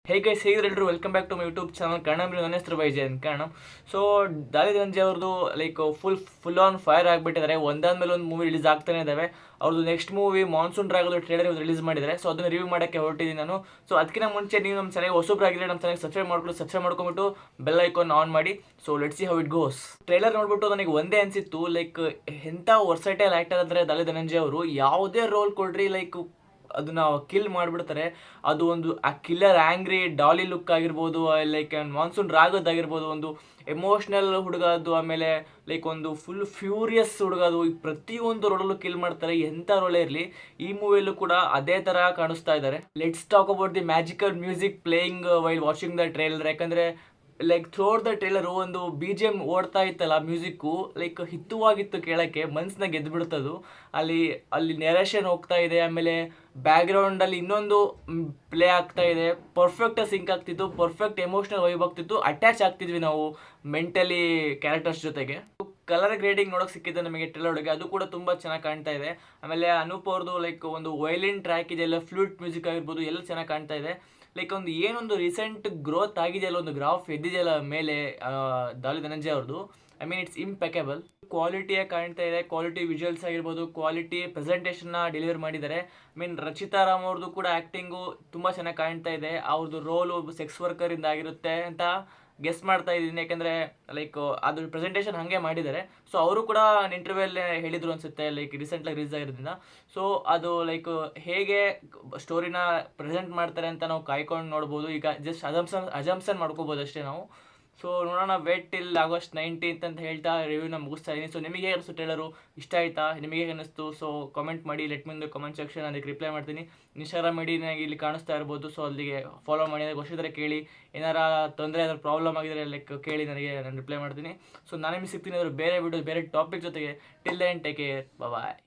ಹೇ guys, ಹೇಗಿದ್ರು welcome back to my YouTube channel Kannada. ನನ್ನ ಹೆಸರು ವೈಜಯಂತ್ ಕಾರಣ. ಸೊ ದಾಳಿ ಧನಂಜಯ ಅವ್ರದ್ದು ಲೈಕ್ ಫುಲ್ ಆನ್ ಫೈರ್ ಆಗಿಬಿಟ್ಟಿದ್ದಾರೆ. ಒಂದಾದ್ಮೇಲೆ ಒಂದು ಮೂವಿ ರಿಲೀಸ್ ಆಗ್ತಾನೆ ಇದ್ದಾವೆ. ಅವ್ರದ್ದು next movie monsoon dragon trailer release ಮಾಡಿದ್ದಾರೆ. ಸೊ ಅದನ್ನು ರಿವ್ಯೂ ಮಾಡೋಕ್ಕೆ ಹೊರಟಿದ್ದೀನಿ ನಾನು. ಸೊ ಅದಕ್ಕಿಂತ ಮುಂಚೆ ನೀವು ನಮ್ಮ ಚಾನಲ್ ಹೊಸಬ್ರಾಗಿದ್ರೆ ನಮ್ಮ ಚಾನಲ್ ಸಬ್ಸ್ಕ್ರೈಬ್ ಮಾಡ್ಕೊಂಬಿಟ್ಟು ಬೆಲ್ ಐಕಾನ್ ಆನ್ ಮಾಡಿ. So let's see how it goes. Trailer ನೋಡ್ಬಿಟ್ಟು ನನಗೆ ಒಂದೇ ಅನಿಸಿತ್ತು, ಲೈಕ್ ಎಂಥ ವರ್ಸಟೈಲ್ ಆ್ಯಕ್ಟರ್ ಅಂದರೆ ದಾಳಿ ಧನಂಜಯ ಅವರು. ಯಾವುದೇ ರೋಲ್ ಕೊಡ್ರಿ ಲೈಕ್ ಅದನ್ನ ಕಿಲ್ ಮಾಡಿಬಿಡ್ತಾರೆ. ಅದು ಒಂದು ಆ ಕಿಲ್ಲರ್ ಆ್ಯಂಗ್ರಿ ಡಾಲಿ ಲುಕ್ ಆಗಿರ್ಬೋದು, ಲೈಕ್ ಮಾನ್ಸೂನ್ ರಾಗೋದಾಗಿರ್ಬೋದು, ಒಂದು ಎಮೋಷ್ನಲ್ ಹುಡುಗ ಅದು, ಆಮೇಲೆ ಲೈಕ್ ಒಂದು ಫುಲ್ ಫ್ಯೂರಿಯಸ್ ಹುಡುಗ ಅದು. ಪ್ರತಿಯೊಂದು ರೋಡಲ್ಲೂ ಕಿಲ್ ಮಾಡ್ತಾರೆ, ಎಂಥ ರೋಲೇ ಇರಲಿ. ಈ ಮೂವಿಯಲ್ಲೂ ಕೂಡ ಅದೇ ಥರ ಕಾಣಿಸ್ತಾ ಇದ್ದಾರೆ. Let's talk about the magical music playing while watching the trailer. ಯಾಕಂದರೆ ಲೈಕ್ ಥ್ರೋಡ್ ದ ಟ್ರೇಲರು ಒಂದು ಬಿ ಜಿ ಎಮ್ ಓಡ್ತಾ ಇತ್ತಲ್ಲ, ಮ್ಯೂಸಿಕ್ಕು ಲೈಕ್ ಹಿತವಾಗಿತ್ತು ಕೇಳೋಕ್ಕೆ, ಮನ್ಸನ್ನ ಗೆದ್ದುಬಿಡ್ತದು. ಅಲ್ಲಿ ಅಲ್ಲಿ ನೆರೇಷನ್ ಹೋಗ್ತಾ ಇದೆ, ಆಮೇಲೆ ಬ್ಯಾಕ್ಗ್ರೌಂಡಲ್ಲಿ ಇನ್ನೊಂದು ಪ್ಲೇ ಆಗ್ತಾ ಇದೆ. ಪರ್ಫೆಕ್ಟಾಗಿ ಸಿಂಕ್ ಆಗ್ತಿತ್ತು, ಪರ್ಫೆಕ್ಟ್ ಎಮೋಷ್ನಲ್ ವೈಬ್ ಆಗ್ತಿತ್ತು, ಅಟ್ಯಾಚ್ ಆಗ್ತಿದ್ವಿ ನಾವು ಮೆಂಟಲಿ ಕ್ಯಾರೆಕ್ಟರ್ಸ್ ಜೊತೆಗೆ. ಕಲರ್ ಗ್ರೇಡಿಂಗ್ ನೋಡೋಕೆ ಸಿಕ್ಕಿದೆ ನಮಗೆ ಟ್ರೇಲರ್ ಒಳಗೆ, ಅದು ಕೂಡ ತುಂಬ ಚೆನ್ನಾಗಿ ಕಾಣ್ತಾ ಇದೆ. ಆಮೇಲೆ ಅನೂಪ್ ಅವ್ರದ್ದು ಲೈಕ್ ಒಂದು ವೈಲಿನ್ ಟ್ರ್ಯಾಕ್ ಇದೆಯಲ್ಲ, ಫ್ಲೂಟ್ ಮ್ಯೂಸಿಕ್ ಆಗಿರ್ಬೋದು, ಎಲ್ಲ ಚೆನ್ನಾಗಿ ಕಾಣ್ತಾ ಇದೆ. ಲೈಕ್ ಒಂದು ಏನೊಂದು ರೀಸೆಂಟ್ ಗ್ರೋತ್ ಆಗಿದೆಯಲ್ಲ, ಒಂದು ಗ್ರಾಫ್ ಎದ್ದಿದೆಯಲ್ಲ ಮೇಲೆ ದಾಳಿ ಧನಂಜಯ ಅವ್ರದ್ದು. I mean it's ಇಂಪೆಕೆಬಲ್. ಕ್ವಾಲಿಟಿಯಾಗಿ ಕಾಣ್ತಾ ಇದೆ, ಕ್ವಾಲಿಟಿ ವಿಜುವಲ್ಸ್ ಆಗಿರ್ಬೋದು, ಕ್ವಾಲಿಟಿ ಪ್ರೆಸೆಂಟೇಷನ್ನ ಡೆಲಿವರ್ ಮಾಡಿದ್ದಾರೆ. ಐ ಮೀನ್ ರಚಿತಾ ರಾಮ್ ಅವ್ರದ್ದು ಕೂಡ ಆ್ಯಕ್ಟಿಂಗು ತುಂಬ ಚೆನ್ನಾಗಿ ಕಾಣ್ತಾ ಇದೆ. ಅವ್ರದ್ದು ರೋಲು ಸೆಕ್ಸ್ ವರ್ಕರಿಂದ ಆಗಿರುತ್ತೆ ಅಂತ ಗೆಸ್ ಮಾಡ್ತಾ ಇದ್ದೀನಿ, ಯಾಕೆಂದರೆ ಲೈಕ್ ಅದು ಪ್ರೆಸೆಂಟೇಷನ್ ಹಾಗೆ ಮಾಡಿದ್ದಾರೆ. ಸೊ ಅವರು ಕೂಡ ಇಂಟರ್ವ್ಯೂಲ್ಲೇ ಹೇಳಿದರು ಅನಿಸುತ್ತೆ, ಲೈಕ್ ರೀಸೆಂಟಾಗಿ ರಿಲೀಸ್ ಆಗಿರೋದ್ರಿಂದ. ಸೊ ಅದು ಲೈಕ್ ಹೇಗೆ ಸ್ಟೋರಿನ ಪ್ರೆಸೆಂಟ್ ಮಾಡ್ತಾರೆ ಅಂತ ನಾವು ಕಾಯ್ಕೊಂಡು ನೋಡ್ಬೋದು. ಈಗ ಜಸ್ಟ್ ಅಜಂಪ್ಷನ್ ಮಾಡ್ಕೋಬೋದು ಅಷ್ಟೇ ನಾವು. ಸೊ ನೋಡೋಣ, ವೇಟ್ ಟಿಲ್ ಆಗಸ್ಟ್ 19th ಅಂತ ಹೇಳ್ತಾ ರಿವ್ಯೂನ ಮುಗಿಸ್ತಾ ಇದ್ದೀನಿ. ಸೊ ನಿಮಗೆ ಅನಿಸ್ತು ಟ್ರೇಲರು? ಇಷ್ಟ ಆಯಿತಾ? ನಿಮಗೆ ಅನ್ನಿಸ್ತು? ಸೊ ಕಾಮೆಂಟ್ ಮಾಡಿ, let me in the comment section, ಅದಕ್ಕೆ ರಿಪ್ಲೈ ಮಾಡ್ತೀನಿ. ಇನ್ಸ್ಟಾಗ್ರಾಮ್ ಐಡಿ ನನಗೆ ಇಲ್ಲಿ ಕಾಣಿಸ್ತಾ ಇರ್ಬೋದು. ಸೊ ಅಲ್ಲಿಗೆ ಫಾಲೋ ಮಾಡಿ, ಗೊತ್ತಿದ್ರೆ ಕೇಳಿ. ಏನಾರ ತೊಂದರೆ, ಏನಾದ್ರು ಪ್ರಾಬ್ಲಮ್ ಆಗಿದ್ರೆ ಲೈಕ್ ಕೇಳಿ, ನಾನು ರಿಪ್ಲೈ ಮಾಡ್ತೀನಿ. ಸೊ ನಾನು ನಿಮಗೆ ಸಿಗ್ತೀನಿ ಬೇರೆ ವಿಡಿಯೋ ಬೇರೆ ಟಾಪಿಕ್ ಜೊತೆಗೆ. ಟಿಲ್ ದೆನ್ ಟೇಕ್ ಕೇರ್, ಬಾಯ್.